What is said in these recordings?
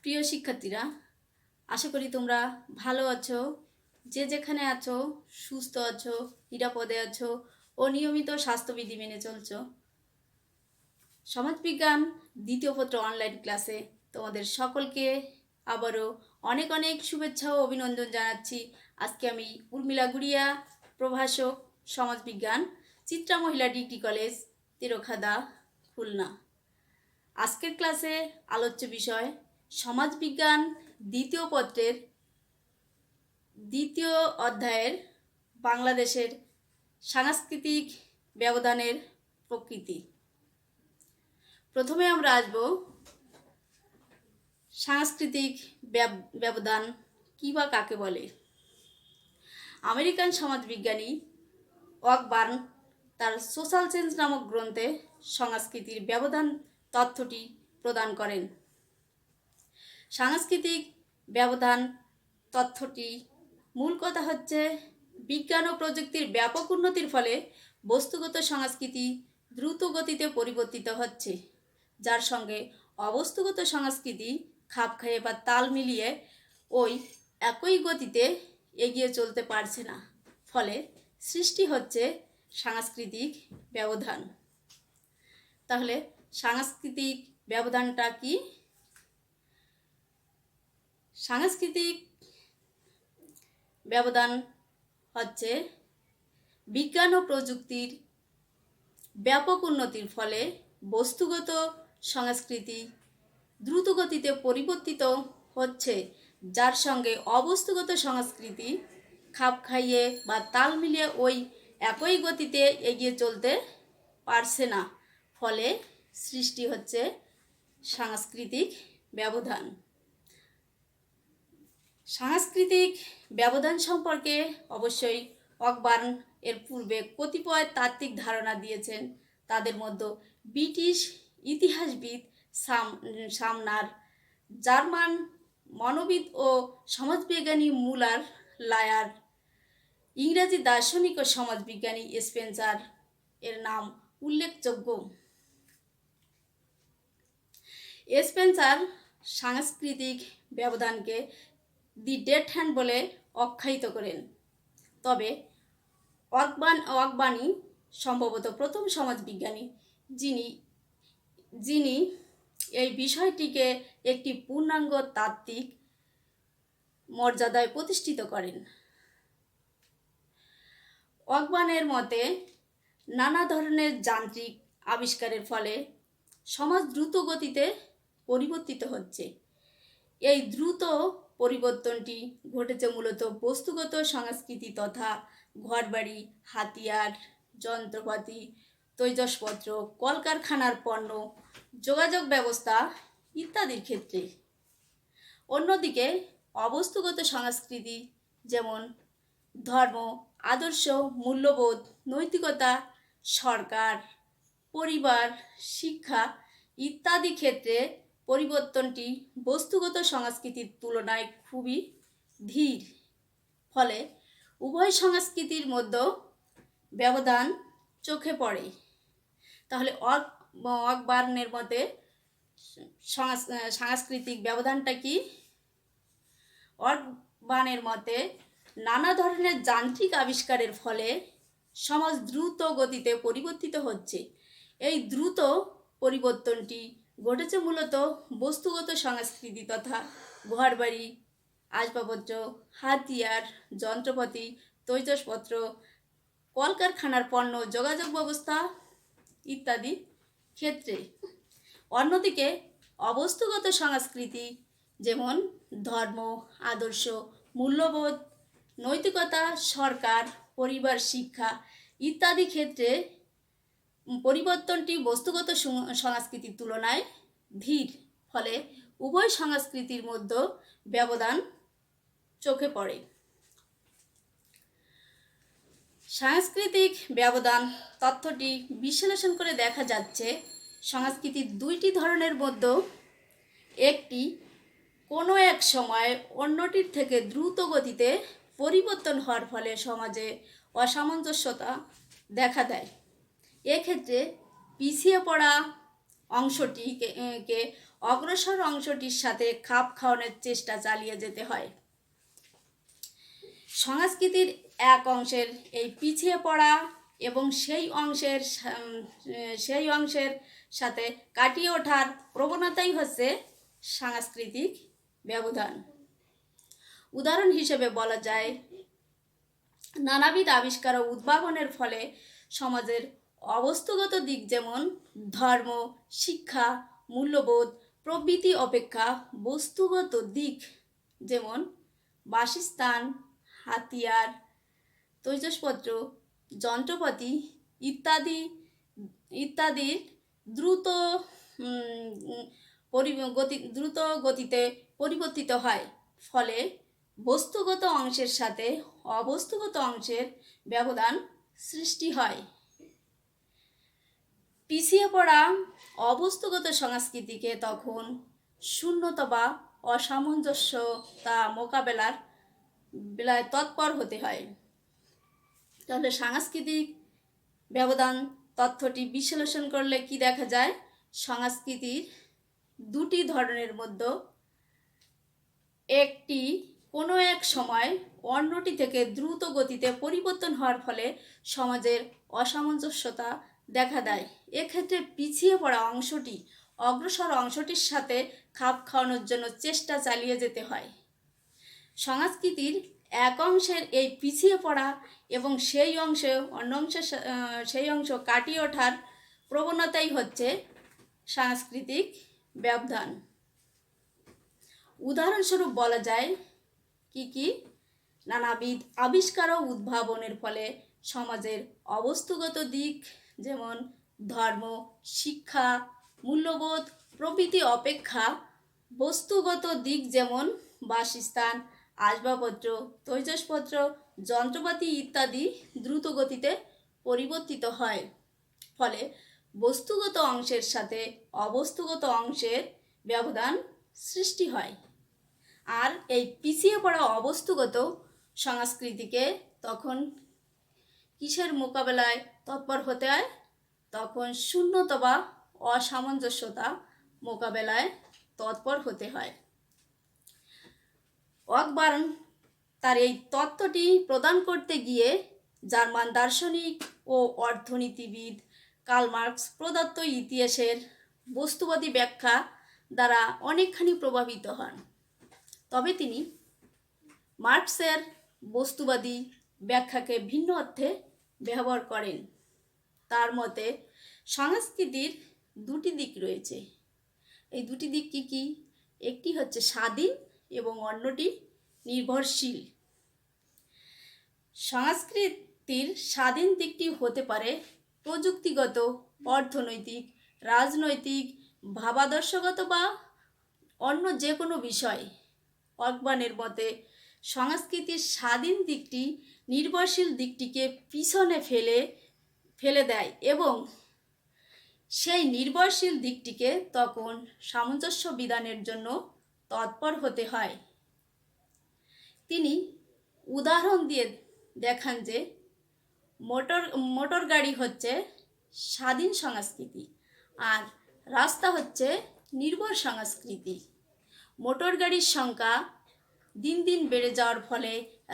প্রিয় শিক্ষার্থীরা, আশা করি তোমরা ভালো আছো। যে যেখানে আছো সুস্থ আছো, নিরাপদে আছো ও নিয়মিত স্বাস্থ্যবিধি মেনে চলছো। সমাজবিজ্ঞান দ্বিতীয় পত্র অনলাইন ক্লাসে তোমাদের সকলকে আবারও অনেক অনেক শুভেচ্ছা ও অভিনন্দন জানাচ্ছি। আজকে আমি উর্মিলা গুড়িয়া, প্রভাষক, সমাজবিজ্ঞান, চিত্রা মহিলা ডিগ্রি কলেজ, তেরোখাদা, খুলনা। আজকের ক্লাসে আলোচ্য বিষয় সমাজবিজ্ঞান দ্বিতীয় পত্রের দ্বিতীয় অধ্যায়ের বাংলাদেশের সাংস্কৃতিক ব্যবধানের প্রকৃতি। প্রথমে আমরা আসব সাংস্কৃতিক ব্যবধান কী বা কাকে বলে। আমেরিকান সমাজবিজ্ঞানী ওয়াকবার্ন তার সোশ্যাল চেঞ্জ নামক গ্রন্থে সংস্কৃতির ব্যবধান তথ্যটি প্রদান করেন। সাংস্কৃতিক ব্যবধান তথ্যটি মূল কথা হচ্ছে বিজ্ঞান ও প্রযুক্তির ব্যাপক উন্নতির ফলে বস্তুগত সংস্কৃতি দ্রুত গতিতে পরিবর্তিত হচ্ছে, যার সঙ্গে অবস্তুগত সংস্কৃতি খাপ খাইয়ে বা তাল মিলিয়ে ওই একই গতিতে এগিয়ে চলতে পারছে না, ফলে সৃষ্টি হচ্ছে সাংস্কৃতিক ব্যবধান। তাহলে সাংস্কৃতিক ব্যবধানটা কি? সাংস্কৃতিক ব্যবধান হচ্ছে বিজ্ঞান ও প্রযুক্তির ব্যাপক উন্নতির ফলে বস্তুগত সংস্কৃতি দ্রুত গতিতে পরিবর্তিত হচ্ছে, যার সঙ্গে অবস্তুগত সংস্কৃতি খাপ খাইয়ে বা তাল মিলিয়ে ওই একই গতিতে এগিয়ে চলতে পারছে না, ফলে সৃষ্টি হচ্ছে সাংস্কৃতিক ব্যবধান। সাংস্কৃতিক ব্যবধান সম্পর্কে অবশ্যই ওয়াকবার্ন এর পূর্বে কতিপয় তাত্ত্বিক ধারণা দিয়েছেন। তাদের মধ্যে ব্রিটিশ ইতিহাসবিদ সামনার, জার্মান মনোবিদ ও সমাজবিজ্ঞানী মুলার লায়ার, ইংরেজি দার্শনিক ও সমাজবিজ্ঞানী স্পেন্সার এর নাম উল্লেখযোগ্য। স্পেন্সার সাংস্কৃতিক ব্যবধানকে দি ডেড হ্যান্ড বলে আখ্যায়িত করেন। তবে ওয়াকবার্নই সম্ভবত প্রথম সমাজবিজ্ঞানী যিনি এই বিষয়টিকে একটি পূর্ণাঙ্গ তাত্ত্বিক মর্যাদায় প্রতিষ্ঠিত করেন। ওয়াকবার্নের মতে নানা ধরনের যান্ত্রিক আবিষ্কারের ফলে সমাজ দ্রুত গতিতে পরিবর্তিত হচ্ছে। এই দ্রুত পরিবর্তনটি ঘটেছে মূলত বস্তুগত সংস্কৃতি তথা ঘরবাড়ি, হাতিয়ার, যন্ত্রপাতি, তৈজসপত্র, কলকারখানার পণ্য, যোগাযোগ ব্যবস্থা ইত্যাদির ক্ষেত্রে। অন্যদিকে অবস্তুগত সংস্কৃতি যেমন ধর্ম, আদর্শ, মূল্যবোধ, নৈতিকতা, সরকার, পরিবার, শিক্ষা ইত্যাদি ক্ষেত্রে পরিবর্তনটি বস্তুগত সংস্কৃতির তুলনায় খুবই ধীর, ফলে উভয় সংস্কৃতির মধ্যে ব্যবধান চোখে পড়ে। তাহলে ওয়াকবার্নের মতে সাংস্কৃতিক ব্যবধানটা কি? ওয়াকবার্নের মতে নানা ধরনের যান্ত্রিক আবিষ্কারের ফলে সমাজ দ্রুত গতিতে পরিবর্তিত হচ্ছে। এই দ্রুত পরিবর্তনটি ঘটেছে মূলত বস্তুগত সংস্কৃতি তথা ঘরবাড়ি, আসবাবপত্র, হাতিয়ার, যন্ত্রপাতি, তৈজসপত্র, কলকারখানার পণ্য, যোগাযোগ ব্যবস্থা ইত্যাদি ক্ষেত্রে। অন্যদিকে অবস্তুগত সংস্কৃতি যেমন ধর্ম, আদর্শ, মূল্যবোধ, নৈতিকতা, সরকার, পরিবার, শিক্ষা ইত্যাদি ক্ষেত্রে পরিবর্তনটি বস্তুগত সংস্কৃতির তুলনায় ধীর, ফলে উভয় সংস্কৃতির মধ্যে ব্যবধান চোখে পড়ে। সাংস্কৃতিক ব্যবধান তথ্যটি বিশ্লেষণ করে দেখা যাচ্ছে সংস্কৃতির দুইটি ধরনের মধ্যে একটি কোনো এক সময় অন্যটির থেকে দ্রুত গতিতে পরিবর্তন হওয়ার ফলে সমাজে অসামঞ্জস্যতা দেখা দেয়। এক্ষেত্রে পিছিয়ে পড়া অংশটিকে অগ্রসর অংশটির সাথে খাপ খাওয়ানোর চেষ্টা চালিয়ে যেতে হয়। সংস্কৃতির এক অংশের এই পিছিয়ে পড়া এবং সেই অংশের সাথে কাটিয়ে ওঠার প্রবণতাই হচ্ছে সাংস্কৃতিক ব্যবধান। উদাহরণ হিসেবে বলা যায়, নানাবিধ আবিষ্কার ও উদ্ভাবনের ফলে সমাজের অবস্থাগত দিক যেমন ধর্ম, শিক্ষা, মূল্যবোধ প্রভৃতি অপেক্ষা বস্তুগত দিক যেমন বাসস্থান, হাতিয়ার, তৈজসপত্র, যন্ত্রপাতি ইত্যাদির দ্রুত দ্রুত গতিতে পরিবর্তিত হয়। ফলে বস্তুগত অংশের সাথে অবস্তুগত অংশের ব্যবধান সৃষ্টি হয়। পিছিয়ে পড়া অবস্তুগত সংস্কৃতিকে তখন শূন্যতা বা অসামঞ্জস্যতা মোকাবেলায় তৎপর হতে হয়। তাহলে সাংস্কৃতিক ব্যবধান তথ্যটি বিশ্লেষণ করলে কি দেখা যায়? সংস্কৃতির দুটি ধরনের মধ্যে একটি কোনো এক সময় অন্যটি থেকে দ্রুত গতিতে পরিবর্তন হওয়ার ফলে সমাজের অসামঞ্জস্যতা দেখা দেয়। এক্ষেত্রে পিছিয়ে পড়া অংশটি অগ্রসর অংশটির সাথে খাপ খাওয়ানোর জন্য চেষ্টা চালিয়ে যেতে হয়। সংস্কৃতির এক অংশের এই পিছিয়ে পড়া এবং সেই অংশ কাটিয়ে ওঠার প্রবণতাই হচ্ছে সাংস্কৃতিক ব্যবধান। উদাহরণস্বরূপ বলা যায় কি নানাবিধ আবিষ্কার ও উদ্ভাবনের ফলে সমাজের অবস্থাগত দিক যেমন ধর্ম, শিক্ষা, মূল্যবোধ প্রভৃতি অপেক্ষা বস্তুগত দিক যেমন বাসস্থান, আসবাবপত্র, তৈজসপত্র, যন্ত্রপাতি ইত্যাদি দ্রুত গতিতে পরিবর্তিত হয়। ফলে বস্তুগত অংশের সাথে অবস্তুগত অংশের ব্যবধান সৃষ্টি হয়। আর এই পিছিয়ে পড়া অবস্তুগত সংস্কৃতিকে তখন কিসের মোকাবেলায় তৎপর হতে হয়? তখন শূন্যতা বা অসামঞ্জস্যতা মোকাবেলায় তৎপর হতে হয়। অকবার্ন তার এই তত্ত্বটি প্রদান করতে গিয়ে জার্মান দার্শনিক ও অর্থনীতিবিদ কার্ল মার্কস প্রদত্ত ইতিহাসের বস্তুবাদী ব্যাখ্যা দ্বারা অনেকখানি প্রভাবিত হন। তবে তিনি মার্কসের বস্তুবাদী ব্যাখ্যাকে ভিন্ন অর্থে ব্যবহার করেন। তার মতে সংস্কৃতির দুটি দিক রয়েছে। এই দুটি দিক কি? একটি হচ্ছে স্বাধীন এবং অন্যটি নির্ভরশীল। সংস্কৃতির স্বাধীন দিকটি হতে পারে প্রযুক্তিগত, অর্থনৈতিক, রাজনৈতিক, ভাবাদর্শগত বা অন্য যে কোনো বিষয়। অকবার্নের মতে সংস্কৃতির স্বাধীন দিকটি নির্ভরশীল দিকটিকে পিছনে ফেলে দেয় এবং সেই নির্ভরশীল দিকটিকে তখন সামঞ্জস্য বিধানের জন্য তৎপর হতে হয়। তিনি উদাহরণ দিয়ে দেখান যে মোটর গাড়ি হচ্ছে স্বাধীন সংস্কৃতি আর রাস্তা হচ্ছে নির্ভর সংস্কৃতি। মোটর গাড়ির সংখ্যা দিন দিন বেড়ে যাওয়ার ফলে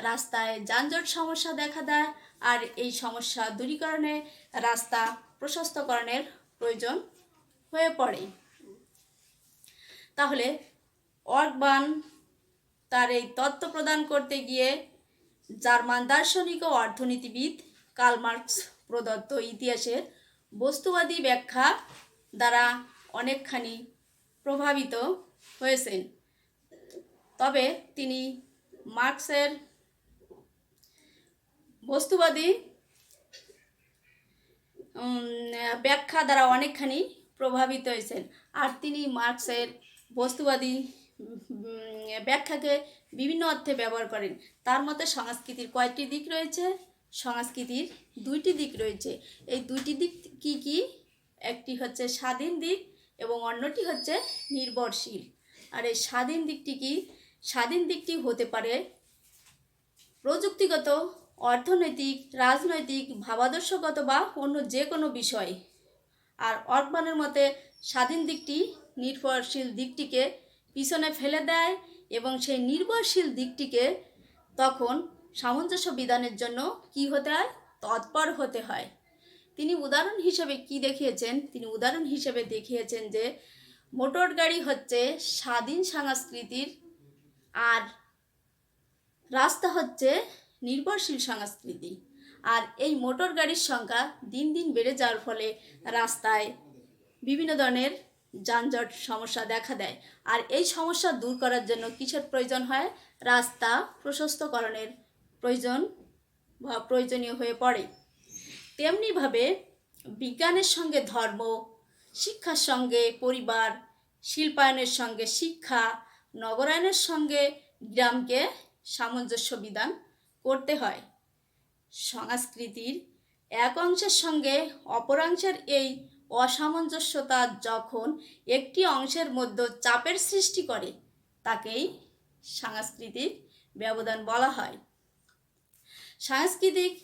রাস্তায় যানজট সমস্যা দেখা দেয়, আর এই সমস্যা দূরীকরণে রাস্তা প্রশস্তকরণের প্রয়োজন হয়ে পড়ে। তাহলে অকবার্ন তার এই তত্ত্ব প্রদান করতে গিয়ে জার্মান দার্শনিক ও অর্থনীতিবিদ কার্ল মার্কস প্রদত্ত ইতিহাসের বস্তুবাদী ব্যাখ্যা দ্বারা অনেকখানি প্রভাবিত হয়েছেন। তবে তিনি মার্কসের বস্তুবাদী ব্যাখ্যা দ্বারা অনেকখানি প্রভাবিত হয়েছেন। আর তিনি মার্কসের বস্তুবাদী ব্যাখ্যাকে বিভিন্ন অর্থে ব্যবহার করেন। তার মতে সংস্কৃতির কয়টি দিক রয়েছে? সংস্কৃতির দুইটি দিক রয়েছে। এই দুইটি দিক কি? একটি হচ্ছে স্বাধীন দিক এবং অন্যটি হচ্ছে নির্ভরশীল। আর এই স্বাধীন দিকটি কি? স্বাধীন দিকটি হতে পারে প্রযুক্তিগত, অর্থনৈতিক, রাজনৈতিক, ভাবাদর্শগত বা অন্য যে কোনো বিষয়। আর অকবার্নের মতে স্বাধীন দিকটি নির্ভরশীল দিকটিকে পিছনে ফেলে দেয় এবং সেই নির্ভরশীল দিকটিকে তখন সামঞ্জস্য বিধানের জন্য কি হতে হয়? তৎপর হতে হয়। তিনি উদাহরণ হিসেবে কি দেখিয়েছেন? তিনি উদাহরণ হিসেবে দেখিয়েছেন যে মোটর গাড়ি হচ্ছে স্বাধীন সংস্কৃতির, আর রাস্তা হচ্ছে নির্ভরশীল সংস্কৃতি। আর এই মোটর গাড়ির সংখ্যা দিন দিন বেড়ে যাওয়ার ফলে রাস্তায় বিভিন্ন ধরনের যানজট সমস্যা দেখা দেয়। আর এই সমস্যা দূর করার জন্য কিসের প্রয়োজন হয়? রাস্তা প্রশস্তকরণের প্রয়োজন বা প্রয়োজনীয় হয়ে পড়ে। তেমনিভাবে বিজ্ঞানের সঙ্গে ধর্ম, শিক্ষার সঙ্গে পরিবার, শিল্পায়নের সঙ্গে শিক্ষা, নগরায়নের সঙ্গে গ্রামকে সামঞ্জস্য বিধান করতে হয়। সংস্কৃতির এক অংশের সঙ্গে অপর অংশের এই অসামঞ্জস্যতা যখন একটি অংশের মধ্যে চাপের সৃষ্টি করে তাকেই সাংস্কৃতিক ব্যবধান বলা হয়। সাংস্কৃতিক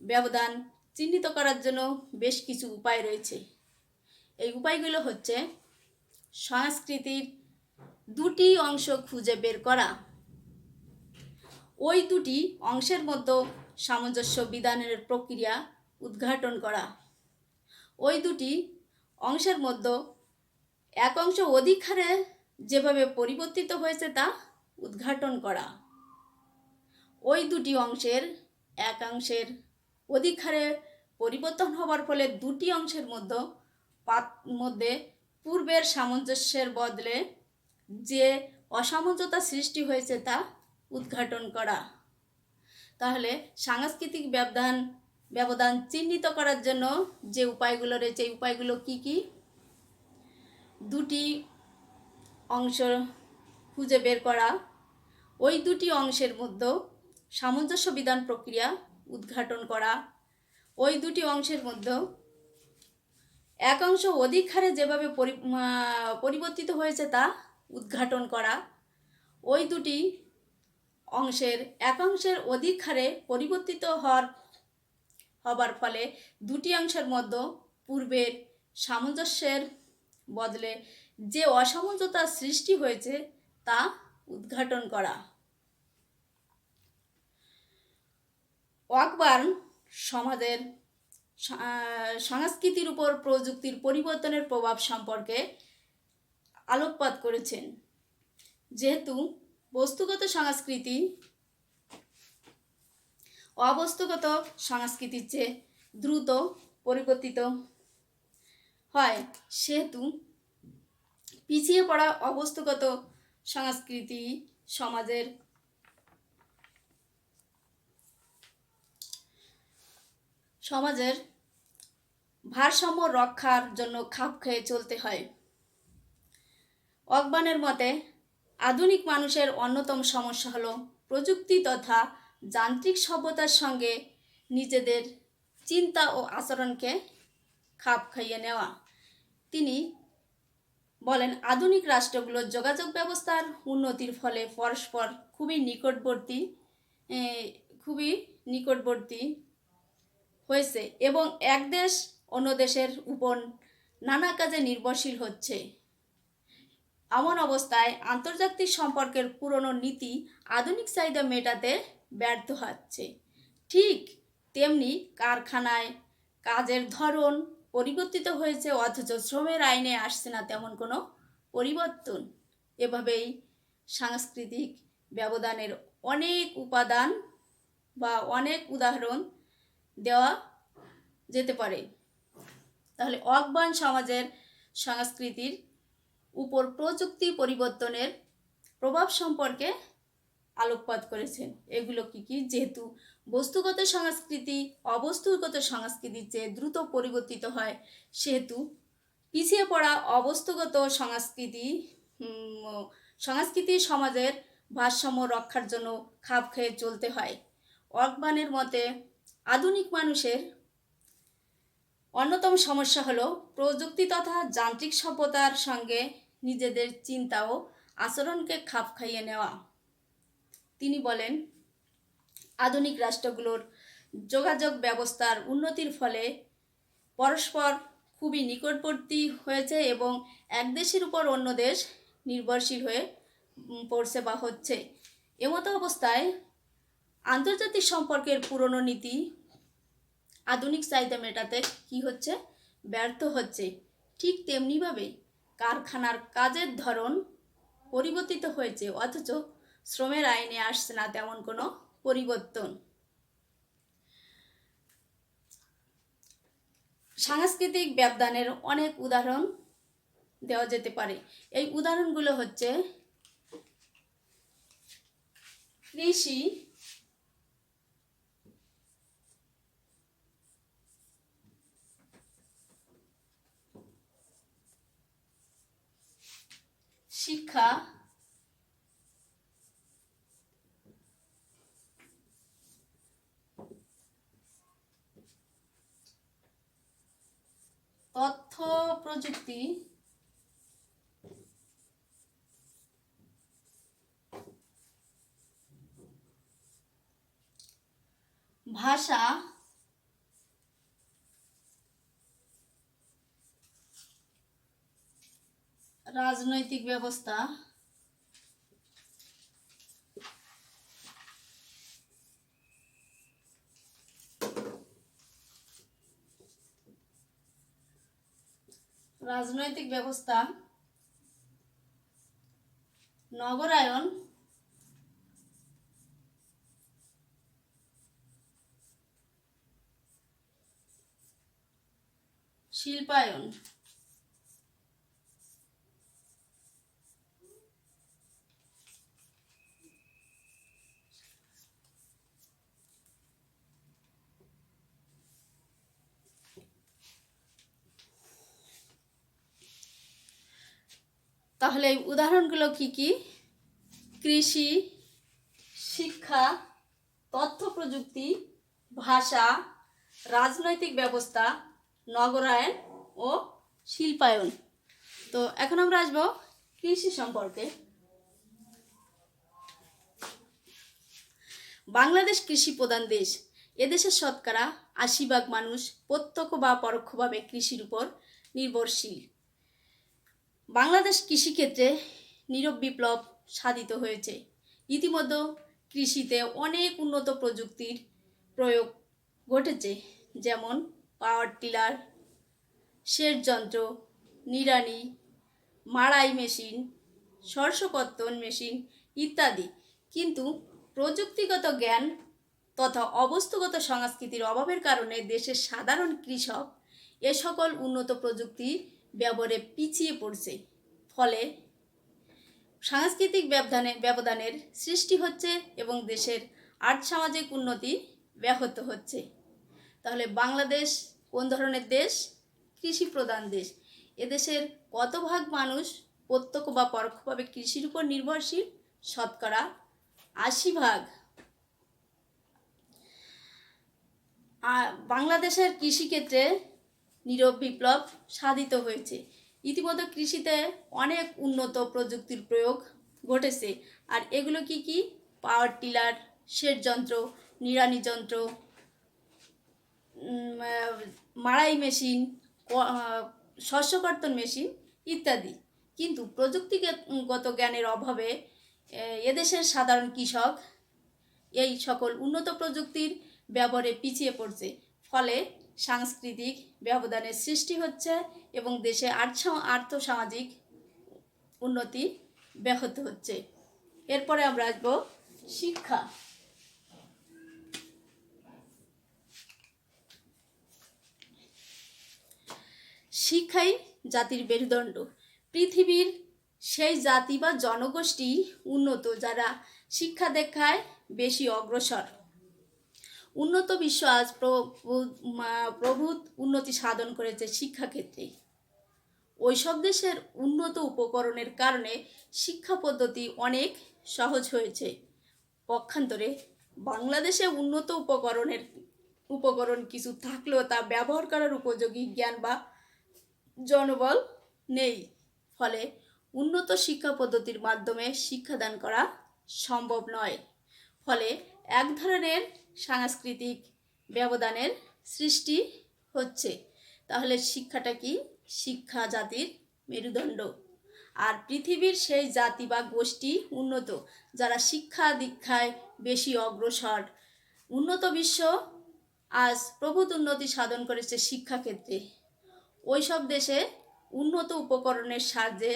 ব্যবধান চিহ্নিত করার জন্য বেশ কিছু উপায় রয়েছে। এই উপায়গুলো হচ্ছে সংস্কৃতির দুটি অংশ খুঁজে বের করা, ওই দুটি অংশের মধ্যে সামঞ্জস্য বিধানের প্রক্রিয়া উদ্ঘাটন করা, ওই দুটি অংশের মধ্যে এক অংশ অধিক হারে যেভাবে পরিবর্তিত হয়েছে তা উদ্ঘাটন করা, ওই দুটি অংশের একাংশের অধিক হারে পরিবর্তন হওয়ার ফলে দুটি অংশের মধ্যে পূর্বের সামঞ্জস্যের বদলে যে অসামঞ্জস্যতা সৃষ্টি হয়েছে তা উদ্ঘাটন করা। তাহলে সাংস্কৃতিক ব্যবধান চিহ্নিত করার জন্য যে উপায়গুলো রয়েছে, এই উপায়গুলো কি কি? দুটি অংশ খুঁজে বের করা, ওই দুটি অংশের মধ্যে সামঞ্জস্য বিধান প্রক্রিয়া উদ্ঘাটন করা, ওই দুটি অংশের মধ্যে এক অংশ অধিক হারে যেভাবে পরিবর্তিত হয়েছে তা উদ্ঘাটন করা, ওই দুটি অংশের একাংশের অধিক হারে পরিবর্তিত হবার ফলে দুটি অংশের মধ্যে পূর্বের সামঞ্জস্যের বদলে যে অসামঞ্জস্যতার সৃষ্টি হয়েছে তা উদ্ঘাটন করা। ওয়াকবার্ন সমাজের সংস্কৃতির উপর প্রযুক্তির পরিবর্তনের প্রভাব সম্পর্কে আলোকপাত করেছেন। যেহেতু বস্তুগত সংস্কৃতি অবস্তুগত সংস্কৃতির চেয়ে দ্রুত পরিবর্তিত হয়, সেহেতু পিছিয়ে পড়া অবস্তুগত সংস্কৃতি সমাজের ভারসাম্য রক্ষার জন্য খাপ খেয়ে চলতে হয়। ওয়াকবার্নের মতে আধুনিক মানুষের অন্যতম সমস্যা হলো প্রযুক্তি তথা যান্ত্রিক সভ্যতার সঙ্গে নিজেদের চিন্তা ও আচরণকে খাপ খাইয়ে নেওয়া। তিনি বলেন, আধুনিক রাষ্ট্রগুলোর যোগাযোগ ব্যবস্থার উন্নতির ফলে পরস্পর খুবই নিকটবর্তী হয়েছে এবং এক দেশ অন্য দেশের উপর নানা কাজে নির্ভরশীল হচ্ছে। এমন অবস্থায় আন্তর্জাতিক সম্পর্কের পুরনো নীতি আধুনিক চাহিদা মেটাতে ব্যর্থ হচ্ছে। ঠিক তেমনি কারখানায় কাজের ধরন পরিবর্তিত হয়েছে, অথচ শ্রমের আইনে আসছে না তেমন কোনো পরিবর্তন। এভাবেই সাংস্কৃতিক ব্যবধানের অনেক উপাদান বা অনেক উদাহরণ দেওয়া যেতে পারে। তাহলে ওয়াকবার্ন সমাজের সংস্কৃতির উপর প্রযুক্তি পরিবর্তনের প্রভাব সম্পর্কে আলোকপাত করেছেন। এগুলো কি কি? যেহেতু বস্তুগত সংস্কৃতি অবস্তুগত সংস্কৃতির চেয়ে দ্রুত পরিবর্তিত হয়, সেহেতু পিছিয়ে পড়া অবস্তুগত সংস্কৃতি সমাজের ভারসাম্য রক্ষার জন্য খাপ খেয়ে চলতে হয়। ওয়াকবার্নের মতে আধুনিক মানুষের অন্যতম সমস্যা হলো প্রযুক্তি তথা যান্ত্রিক সভ্যতার সঙ্গে নিজেদের চিন্তা ও আচরণকে খাপ খাইয়ে নেওয়া। তিনি বলেন, আধুনিক রাষ্ট্রগুলোর যোগাযোগ ব্যবস্থার উন্নতির ফলে পরস্পর খুবই নিকটবর্তী হয়েছে এবং এক দেশের উপর অন্য দেশ নির্ভরশীল হয়ে পড়ছে বা হচ্ছে। এমতো অবস্থায় আন্তর্জাতিক সম্পর্কের পুরনো নীতি আধুনিক চাহিদা মেটাতে কি হচ্ছে, ব্যর্থ হচ্ছে। ঠিক তেমনিভাবে কারখানার কাজের ধরন পরিবর্তিত হয়েছে, অথচ শ্রমের আইনে আসছে না তেমন কোনো পরিবর্তন। সাংস্কৃতিক ব্যবধানের অনেক উদাহরণ দেওয়া যেতে পারে। এই উদাহরণগুলো হচ্ছে কৃষি, শিক্ষা, তথ্য প্রযুক্তি, ভাষা, রাজনৈতিক ব্যবস্থা, নগরায়ন, শিল্পায়ন। তাহলে এই উদাহরণগুলো কি কি? কৃষি, শিক্ষা, তথ্য প্রযুক্তি, ভাষা, রাজনৈতিক ব্যবস্থা, নগরায়ন ও শিল্পায়ন। তো এখন আমরা আসবো কৃষি সম্পর্কে। বাংলাদেশ কৃষি প্রধান দেশ। এদেশের শতকরা ৮০% মানুষ প্রত্যক্ষ বা পরোক্ষভাবে কৃষির উপর নির্ভরশীল। বাংলাদেশ কৃষিক্ষেত্রে নীরব বিপ্লব সাধিত হয়েছে। ইতিমধ্যে কৃষিতে অনেক উন্নত প্রযুক্তির প্রয়োগ ঘটেছে, যেমন পাওয়ার টিলার, সেচ যন্ত্র, নিড়ানি, মাড়াই মেশিন, শস্য কর্তন মেশিন ইত্যাদি। কিন্তু প্রযুক্তিগত জ্ঞান তথা অবস্থাগত সংস্কৃতির অভাবের কারণে দেশের সাধারণ কৃষক এ সকল উন্নত প্রযুক্তি ব্যবহারে পিছিয়ে পড়ছে। ফলে সাংস্কৃতিক ব্যবধানের সৃষ্টি হচ্ছে এবং দেশের আর্থসামাজিক উন্নতি ব্যাহত হচ্ছে। তাহলে বাংলাদেশ কোন ধরনের দেশ? কৃষি প্রধান দেশ। এদেশের কত ভাগ মানুষ প্রত্যক্ষ বা পরোক্ষভাবে কৃষির উপর নির্ভরশীল? শতকরা ৮০%। বাংলাদেশের কৃষিক্ষেত্রে নীরব বিপ্লব সাধিত হয়েছে। ইতিমধ্যে কৃষিতে অনেক উন্নত প্রযুক্তির প্রয়োগ ঘটেছে। আর এগুলো কি কি? পাওয়ার টিলার, সেচ যন্ত্র, নিড়ানি যন্ত্র, মাড়াই মেশিন, শস্য কর্তন মেশিন ইত্যাদি। কিন্তু প্রযুক্তিগত জ্ঞানের অভাবে এদেশের সাধারণ কৃষক এই সকল উন্নত প্রযুক্তির ব্যবহারে পিছিয়ে পড়ছে। ফলে সাংস্কৃতিক ব্যবধানের সৃষ্টি হচ্ছে এবং দেশে আর্থসামাজিক উন্নতি ব্যাহত হচ্ছে। এরপরে আমরা আসবো শিক্ষা। শিক্ষাই জাতির মেরুদণ্ড। পৃথিবীর সেই জাতি বা জনগোষ্ঠী উন্নত যারা শিক্ষা দীক্ষায় বেশি অগ্রসর। উন্নত বিশ্ব আজ প্রভূত উন্নতি সাধন করেছে শিক্ষাক্ষেত্রে। ওইসব দেশের উন্নত উপকরণের কারণে শিক্ষা পদ্ধতি অনেক সহজ হয়েছে। পক্ষান্তরে বাংলাদেশে উন্নত উপকরণ কিছু থাকলেও তা ব্যবহার করার উপযোগী জ্ঞান বা জনবল নেই। ফলে উন্নত শিক্ষা পদ্ধতির মাধ্যমে শিক্ষাদান করা সম্ভব নয়। ফলে এক ধরনের সাংস্কৃতিক ব্যবধানের সৃষ্টি হচ্ছে। তাহলে শিক্ষাটা কি? শিক্ষা জাতির মেরুদণ্ড। আর পৃথিবীর সেই জাতি বা গোষ্ঠী উন্নত যারা শিক্ষা দীক্ষায় বেশি অগ্রসর। উন্নত বিশ্ব আজ প্রভূত উন্নতি সাধন করেছে শিক্ষাক্ষেত্রে। ওই সব দেশে উন্নত উপকরণের সাহায্যে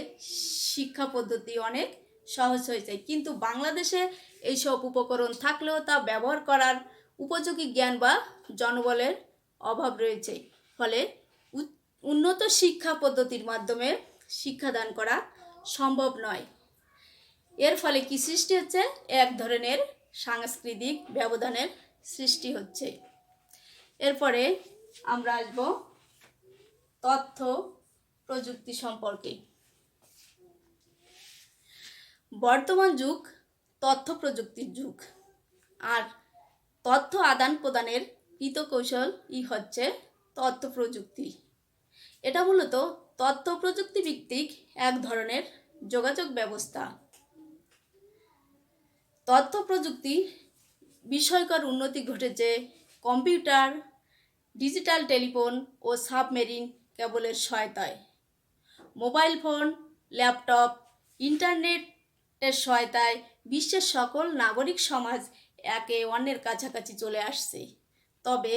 শিক্ষা পদ্ধতি অনেক সহজ হয়েছে, কিন্তু বাংলাদেশে এইসব উপকরণ থাকলেও তা ব্যবহার করার উপযোগী জ্ঞান বা জনবলের অভাব রয়েছে। ফলে উন্নত শিক্ষা পদ্ধতির মাধ্যমে শিক্ষাদান করা সম্ভব নয়। এর ফলে কি সৃষ্টি হচ্ছে? এক ধরনের সাংস্কৃতিক ব্যবধানের সৃষ্টি হচ্ছে। এরপরে আমরা আসব তথ্য প্রযুক্তি সম্পর্কে। বর্তমান যুগ তথ্য প্রযুক্তির যুগ। আর তথ্য আদান প্রদানের কৌশলই হচ্ছে তথ্য প্রযুক্তি। এটা মূলত তথ্য প্রযুক্তি ভিত্তিক এক ধরনের যোগাযোগ ব্যবস্থা। তথ্য প্রযুক্তি বিষয়কর উন্নতি ঘটেছে কম্পিউটার, ডিজিটাল টেলিফোন ও সাবমেরিন কেবলের সহায়তায়। মোবাইল ফোন, ল্যাপটপ, ইন্টারনেটের সহায়তায় বিশ্বের সকল নাগরিক সমাজ একে অন্যের কাছাকাছি চলে আসছে। তবে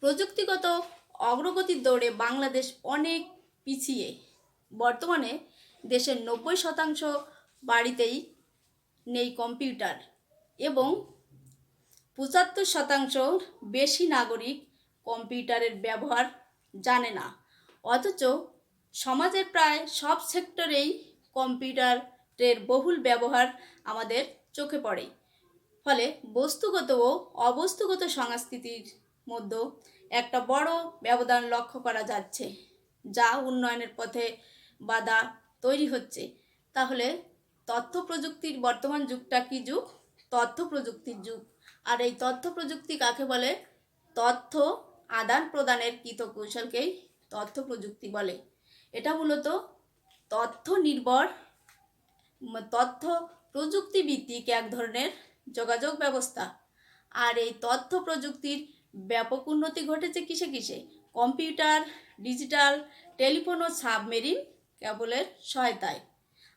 প্রযুক্তিগত অগ্রগতির দৌড়ে বাংলাদেশ অনেক পিছিয়ে। বর্তমানে দেশের 90% বাড়িতেই নেই কম্পিউটার এবং 75% বেশি নাগরিক কম্পিউটারের ব্যবহার জানে না। অথচ সমাজের প্রায় সব সেক্টরেই কম্পিউটারের বহুল ব্যবহার আমাদের চোখে পড়ে। ফলে বস্তুগত ও অবস্তুগত সংস্কৃতির মধ্যে একটা বড় ব্যবধান লক্ষ্য করা যাচ্ছে, যা উন্নয়নের পথে বাধা তৈরি হচ্ছে। তাহলে তথ্য প্রযুক্তির বর্তমান যুগটা কি যুগ? তথ্য প্রযুক্তির যুগ। আর এই তথ্য প্রযুক্তি কাকে বলে? তথ্য আদান প্রদানের কৌশলকেই তথ্য প্রযুক্তি বলে। এটা মূলত তথ্য প্রযুক্তি ভিত্তিক এক ধরনের যোগাযোগ ব্যবস্থা। আর এই তথ্য প্রযুক্তির ব্যাপক উন্নতি ঘটেছে কিসে কিসে? কম্পিউটার, ডিজিটাল টেলিফোন ও সাবমেরিন কেবলের সহায়তায়।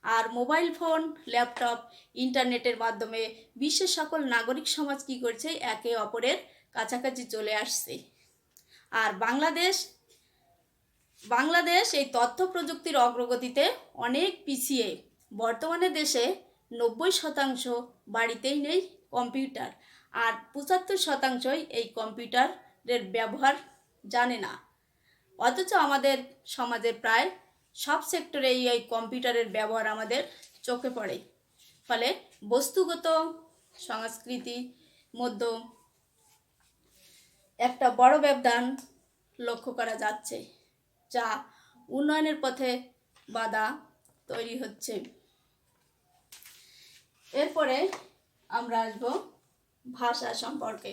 আর মোবাইল ফোন, ল্যাপটপ, ইন্টারনেটের মাধ্যমে বিশ্বের সকল নাগরিক সমাজ কী করছে? একে অপরের কাছাকাছি চলে আসছে। আর বাংলাদেশ এই তথ্য প্রযুক্তির অগ্রগতিতে অনেক পিছিয়ে। বর্তমানে দেশে 90% বাড়িতেই নেই কম্পিউটার, আর 75%ই এই কম্পিউটারের ব্যবহার জানে না। অথচ আমাদের সমাজে প্রায় সব সেক্টরেই এই কম্পিউটারের ব্যবহার আমাদের চোখে পড়ে। ফলে বস্তুগত সংস্কৃতির মধ্যে একটা বড় ব্যবধান লক্ষ্য করা যাচ্ছে, যা উন্নয়নের পথে বাধা তৈরি হচ্ছে। এরপরে আমরা আসব ভাষা সম্পর্কে।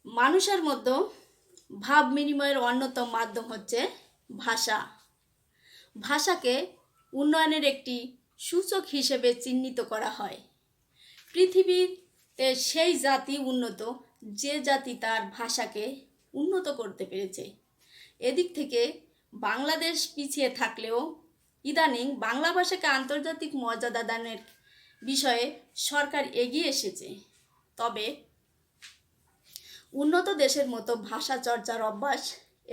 মানুষের মধ্যে ভাব বিনিময়ের অন্যতম মাধ্যম হচ্ছে ভাষা। ভাষাকে উন্নয়নের একটি সূচক হিসেবে চিহ্নিত করা হয়। পৃথিবীতে সেই জাতি উন্নত যে জাতি তার ভাষাকে উন্নত করতে পেরেছে। এদিক থেকে বাংলাদেশ পিছিয়ে থাকলেও ইদানিং বাংলা ভাষাকে আন্তর্জাতিক মর্যাদা দানের বিষয়ে সরকার এগিয়ে এসেছে। তবে উন্নত দেশের মতো ভাষা চর্চার অভ্যাস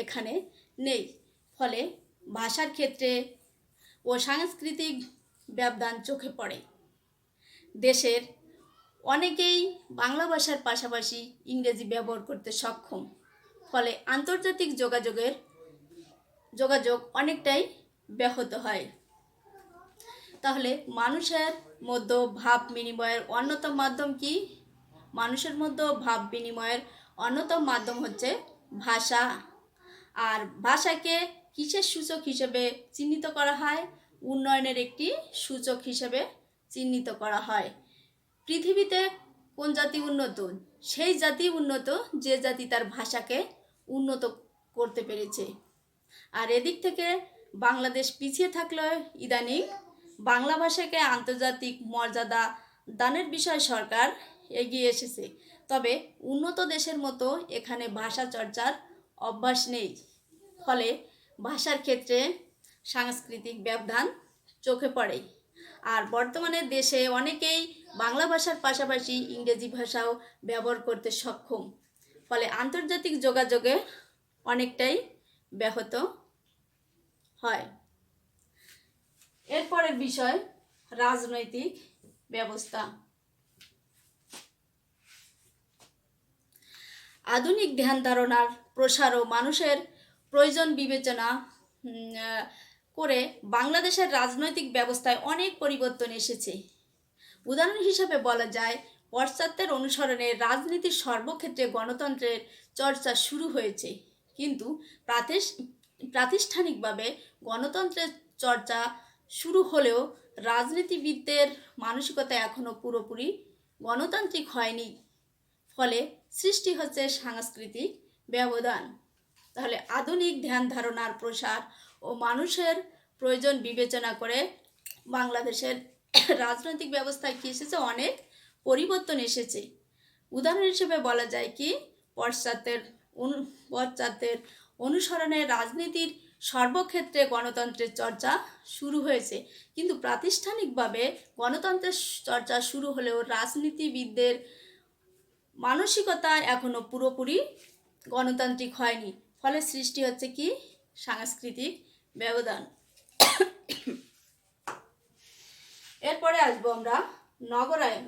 এখানে নেই। ফলে ভাষার ক্ষেত্রে ও সাংস্কৃতিক ব্যবধান চোখে পড়ে। দেশের অনেকেই বাংলা ভাষার পাশাপাশি ইংরেজি ব্যবহার করতে সক্ষম। ফলে আন্তর্জাতিক যোগাযোগ অনেকটাই ব্যাহত হয়। তাহলে মানুষের মধ্যে ভাব বিনিময়ের অন্যতম মাধ্যম কি? মানুষের মধ্যে ভাব বিনিময়ের অন্যতম মাধ্যম হচ্ছে ভাষা। আর ভাষাকে কিসের সূচক হিসেবে চিহ্নিত করা হয়? উন্নয়নের একটি সূচক হিসেবে চিহ্নিত করা হয়। পৃথিবীতে কোন জাতি উন্নত? সেই জাতি উন্নত যে জাতি তার ভাষাকে উন্নত করতে পেরেছে। আর এদিক থেকে বাংলাদেশ পিছিয়ে থাকলে ইদানিং বাংলা ভাষাকে আন্তর্জাতিক মর্যাদা দানের বিষয়ে সরকার এগিয়ে এসেছে, তবে উন্নত দেশের মতো এখানে ভাষা চর্চার অভ্যাস নেই। ফলে ভাষার ক্ষেত্রে সাংস্কৃতিক ব্যবধান চোখে পড়ে। আর বর্তমানে দেশে অনেকেই বাংলা ভাষার পাশাপাশি ইংরেজি ভাষাও ব্যবহার করতে সক্ষম। ফলে আন্তর্জাতিক যোগাযোগে অনেকটাই ব্যাহত হয়। এরপরের বিষয় রাজনৈতিক ব্যবস্থা। আধুনিক ধ্যান ধারণার প্রসার ও মানুষের প্রয়োজন বিবেচনা করে বাংলাদেশের রাজনৈতিক ব্যবস্থায় অনেক পরিবর্তন এসেছে। উদাহরণ হিসেবে বলা যায়, পাশ্চাত্যের অনুসরণে রাজনীতির সর্বক্ষেত্রে গণতন্ত্রের চর্চা শুরু হয়েছে, কিন্তু প্রাতিষ্ঠানিকভাবে গণতন্ত্রের চর্চা শুরু হলেও রাজনীতিবিদদের মানসিকতা এখনও পুরোপুরি গণতান্ত্রিক হয়নি। ফলে সৃষ্টি হচ্ছে সাংস্কৃতিক ব্যবধান। তাহলে আধুনিক ধ্যান ধারণার প্রসার ও মানুষের প্রয়োজন বিবেচনা করে বাংলাদেশের রাজনৈতিক ব্যবস্থায় কী এসেছে, অনেক পরিবর্তন এসেছে। উদাহরণ হিসেবে বলা যায় কি, পাশ্চাত্যের অনুসরণে রাজনীতির সর্বক্ষেত্রে গণতন্ত্রের চর্চা শুরু হয়েছে, কিন্তু প্রাতিষ্ঠানিকভাবে গণতন্ত্রের চর্চা শুরু হলেও রাজনীতিবিদদের মানসিকতা এখনও পুরোপুরি গণতান্ত্রিক হয়নি। ফলে সৃষ্টি হচ্ছে কি, সাংস্কৃতিক ব্যবধান। এরপরে আসবো আমরা নগরায়ন।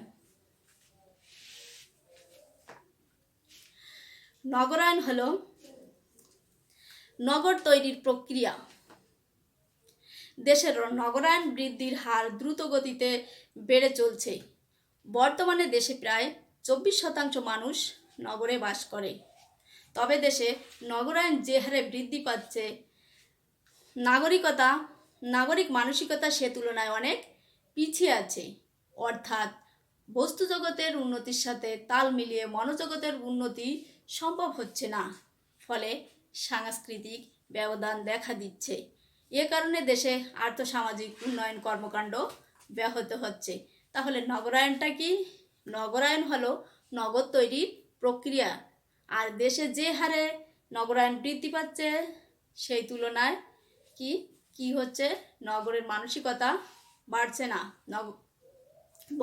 নগরায়ন হলো নগর তৈরির প্রক্রিয়া। দেশের নগরায়ন বৃদ্ধির হার দ্রুত গতিতে বেড়ে চলছে। বর্তমানে দেশে প্রায় 24% মানুষ নগরে বাস করে। তবে দেশে নগরায়ন যে হারে বৃদ্ধি পাচ্ছে, নাগরিক মানসিকতা সে তুলনায় অনেক পিছিয়ে আছে। অর্থাৎ বস্তু জগতের উন্নতির সাথে তাল মিলিয়ে মনোজগতের উন্নতি সম্ভব হচ্ছে না। ফলে সাংস্কৃতিক ব্যবধান দেখা দিচ্ছে। এ কারণে দেশে আর্থসামাজিক উন্নয়ন কর্মকাণ্ড ব্যাহত হচ্ছে। তাহলে নগরায়নটা কি? নগরায়ন হলো নগর তৈরির প্রক্রিয়া। আর দেশে যে হারে নগরায়ন বৃদ্ধি পাচ্ছে, সেই তুলনায় কি হচ্ছে, নগরের মানসিকতা বাড়ছে না।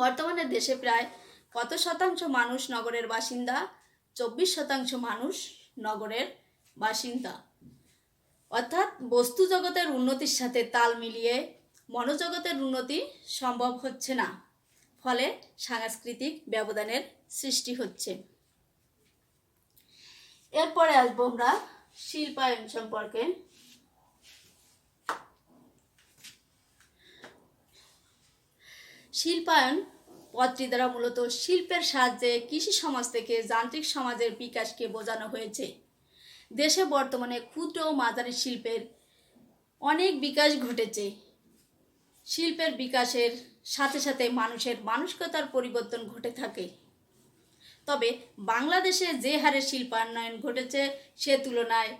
বর্তমানে দেশে প্রায় কত শতাংশ মানুষ নগরের বাসিন্দা? 24% মানুষ নগরের বাসিন্দা। অর্থাৎ বস্তু জগতের উন্নতির সাথে তাল মিলিয়ে মনোজগতের উন্নতি সম্ভব হচ্ছে না। ফলে সাংস্কৃতিক ব্যবধানের সৃষ্টি হচ্ছে। এরপরে আসবো আমরা শিল্পায়ন সম্পর্কে। শিল্পায়ন পদটি দ্বারা মূলত শিল্পের সাহায্যে কৃষি সমাজ থেকে যান্ত্রিক সমাজের বিকাশকে বোঝানো হয়েছে। দেশে বর্তমানে ক্ষুদ্র ও মাঝারি শিল্পের অনেক বিকাশ ঘটেছে। শিল্পের বিকাশের সাথে সাথে মানুষের মানসিকতার পরিবর্তন ঘটে থাকে। তবে বাংলাদেশে যে হারে শিল্পায়ন ঘটেছে, সে তুলনায়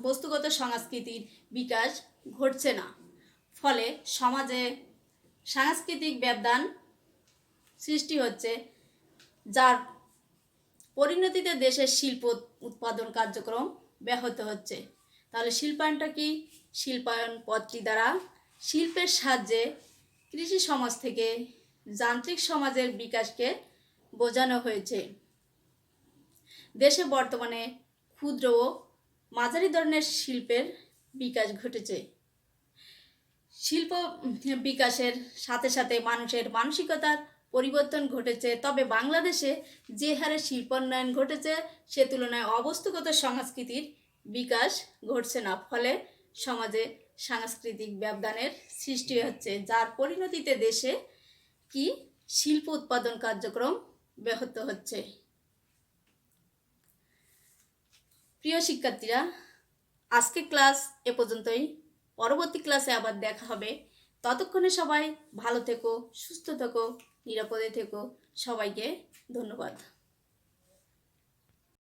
বস্তুগত সংস্কৃতির বিকাশ ঘটছে না। ফলে সমাজে সাংস্কৃতিক ব্যবধান সৃষ্টি হচ্ছে, যার পরিণতিতে দেশের শিল্প উৎপাদন কার্যক্রম ব্যাহত হচ্ছে। তাহলে শিল্পায়নটা কি? শিল্পায়ন পদটি দ্বারা শিল্পের সাহায্যে কৃষি সমাজ থেকে যান্ত্রিক সমাজের বিকাশকে বোঝানো হয়েছে। দেশে বর্তমানে ক্ষুদ্র ও মাঝারি ধরনের শিল্পের বিকাশ ঘটেছে। শিল্প বিকাশের সাথে সাথে মানুষের মানসিকতার পরিবর্তন ঘটেছে। তবে বাংলাদেশে যে হারে শিল্পোন্নয়ন ঘটেছে, সে তুলনায় অবস্তুগত সংস্কৃতির বিকাশ ঘটছে না। ফলে সমাজে সাংস্কৃতিক ব্যবধানের সৃষ্টি হচ্ছে, যার পরিণতিতে দেশে শিল্প উৎপাদন কার্যক্রম ব্যাহত হচ্ছে। প্রিয় শিক্ষার্থীরা, আজকে ক্লাস এ পর্যন্তই। পরবর্তী ক্লাসে আবার দেখা হবে। ততক্ষণে সবাই ভালো থেকো, সুস্থ থেকো, নিরাপদে থেকো। সবাইকে ধন্যবাদ।